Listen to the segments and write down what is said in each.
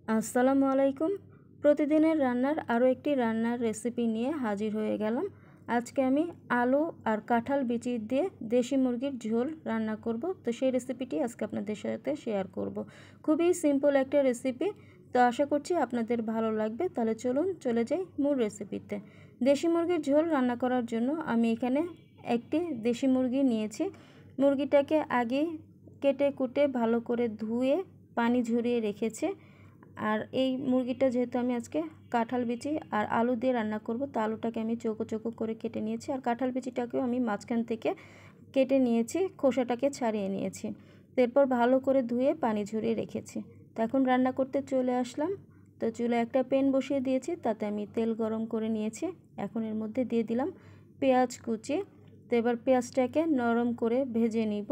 আসসালামু আলাইকুম। প্রতিদিনের রান্নার আরও একটি রান্নার রেসিপি নিয়ে হাজির হয়ে গেলাম। আজকে আমি আলু আর কাঁঠাল বিচি দিয়ে দেশি মুরগির ঝোল রান্না করব। তো সেই রেসিপিটি আজকে আপনাদের সাথে শেয়ার করব। খুবই সিম্পল একটা রেসিপি, তো আশা করছি আপনাদের ভালো লাগবে। তাহলে চলুন চলে যাই মূল রেসিপিতে। দেশি মুরগির ঝোল রান্না করার জন্য আমি এখানে একটি দেশি মুরগি নিয়েছি। মুরগিটাকে আগে কেটে কুটে ভালো করে ধুয়ে পানি ঝরিয়ে রেখেছি। আর এই মুরগিটা যেহেতু আমি আজকে কাঁঠাল বিচি আর আলু দিয়ে রান্না করব, তো আলুটাকে আমি চৌকো চৌকো করে কেটে নিয়েছি আর কাঁঠাল বিচিটাকেও আমি মাঝখান থেকে কেটে নিয়েছি, খোসাটাকে ছাড়িয়ে নিয়েছি। এরপর ভালো করে ধুয়ে পানি ঝরিয়ে রেখেছি। তো এখন রান্না করতে চলে আসলাম। তো চুলায় একটা প্যান বসিয়ে দিয়েছি, তাতে আমি তেল গরম করে নিয়েছি। এখন এর মধ্যে দিয়ে দিলাম পেঁয়াজ কুচি। তো এবার পেঁয়াজটাকে নরম করে ভেজে নিব।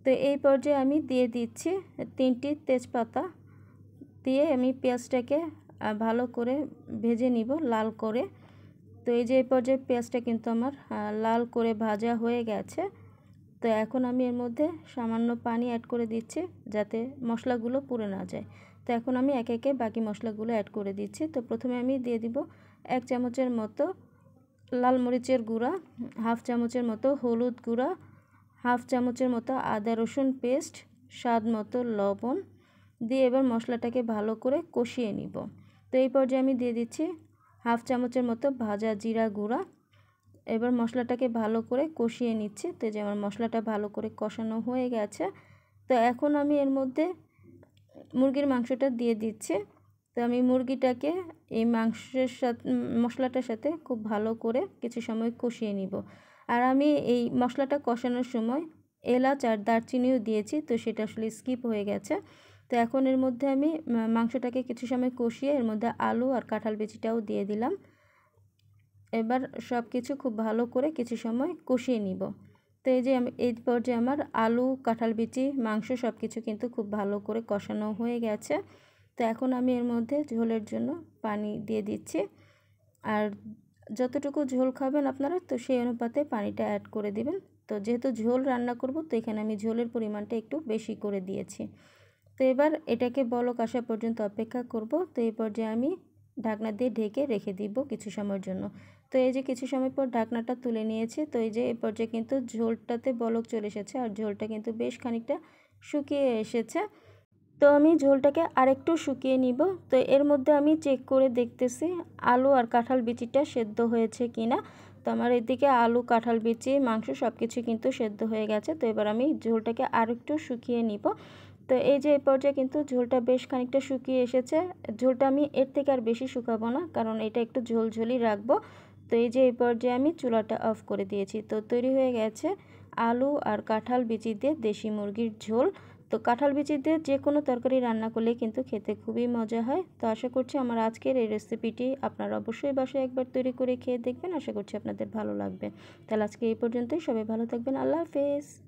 তো এই পর্যায়ে আমি দিয়ে দিচ্ছি 3টি তেজপাতা। দিয়ে আমি পেঁয়াজটাকে ভালো করে ভেজে নিব লাল করে। তো এই যে এই পর্যায়ে পেঁয়াজটা কিন্তু আমার লাল করে ভাজা হয়ে গেছে। তো এখন আমি এর মধ্যে সামান্য পানি অ্যাড করে দিচ্ছি, যাতে মশলাগুলো পুড়ে না যায়। তো এখন আমি একে একে বাকি মশলাগুলো অ্যাড করে দিচ্ছি। তো প্রথমে আমি দিয়ে দিব 1 চামচের মতো লাল মরিচের গুঁড়া, হাফ চামচের মতো হলুদ গুঁড়া, হাফ চামচের মতো আদা রসুন পেস্ট, স্বাদ মতো লবণ দিয়ে এবার মশলাটাকে ভালো করে কষিয়ে নিব। তো এই পর্যায়ে আমি দিয়ে দিচ্ছি হাফ চামচের মতো ভাজা জিরা গুঁড়া। এবার মশলাটাকে ভালো করে কষিয়ে নিচ্ছি। তো যে আমার মশলাটা ভালো করে কষানো হয়ে গেছে, তো এখন আমি এর মধ্যে মুরগির মাংসটা দিয়ে দিচ্ছি। তো আমি মুরগিটাকে এই মাংসের সাথে মশলাটার সাথে খুব ভালো করে কিছু সময় কষিয়ে নিব। আর আমি এই মশলাটা কষানোর সময় এলাচ আর দারচিনিও দিয়েছি, তো সেটা আসলে স্কিপ হয়ে গেছে। তো এখন এর মধ্যে আমি মাংসটাকে কিছু সময় কষিয়ে এর মধ্যে আলু আর কাঁঠাল বিচিটাও দিয়ে দিলাম। এবার সব কিছু খুব ভালো করে কিছু সময় কষিয়ে নিব। তো এই যে আমি এই পর্যায়ে আমার আলু, কাঁঠাল বিচি, মাংস সব কিছু কিন্তু খুব ভালো করে কষানো হয়ে গেছে। তো এখন আমি এর মধ্যে ঝোলের জন্য পানি দিয়ে দিচ্ছি। আর যতটুকু ঝোল খাবেন আপনারা, তো সেই অনুপাতে পানিটা অ্যাড করে দিবেন। তো যেহেতু ঝোল রান্না করব, তো এখানে আমি ঝোলের পরিমাণটা একটু বেশি করে দিয়েছি। তো এবার এটাকে বলক আসা পর্যন্ত অপেক্ষা করব। তো এই পর্যায়ে আমি ঢাকনা দিয়ে ঢেকে রেখে দিব কিছু সময়ের জন্য। তো এই যে কিছু সময় পর ঢাকনাটা তুলে নিয়েছি। তো এই যে এই পর্যায়ে কিন্তু ঝোলটাতে বলক চলে এসেছে আর ঝোলটা কিন্তু বেশ খানিকটা শুকিয়ে এসেছে। তো আমি ঝোলটাকে আরেকটু শুকিয়ে নিব। তো এর মধ্যে আমি চেক করে দেখতেছি আলু আর কাঁঠাল বিচিটা সেদ্ধ হয়েছে কিনা। তো আমার এদিকে আলু, কাঁঠাল বিচি, মাংস সব কিছু কিন্তু সেদ্ধ হয়ে গেছে। তো এবার আমি ঝোলটাকে আরেকটু শুকিয়ে নিব। তো এই যে এই পর্যায়ে কিন্তু ঝোলটা বেশ খানিকটা শুকিয়ে এসেছে। ঝোলটা আমি এর থেকে আর বেশি শুকাবো না, কারণ এটা একটু ঝোলঝোলই রাখবো। তো এই যে এই পর্যায়ে আমি চুলাটা অফ করে দিয়েছি। তো তৈরি হয়ে গেছে আলু আর কাঁঠাল বিচি দিয়ে দেশি মুরগির ঝোল। তো কাঁঠাল বিচি দিয়ে যে কোনো তরকারি রান্না করলে কিন্তু খেতে খুবই মজা হয়। তো আশা করছি আমার আজকের এই রেসিপিটি আপনারা অবশ্যই বাসায় একবার তৈরি করে খেয়ে দেখবেন। আশা করছি আপনাদের ভালো লাগবে। তাহলে আজকে এই পর্যন্তই। সবাই ভালো থাকবেন। আল্লাহ হাফেজ।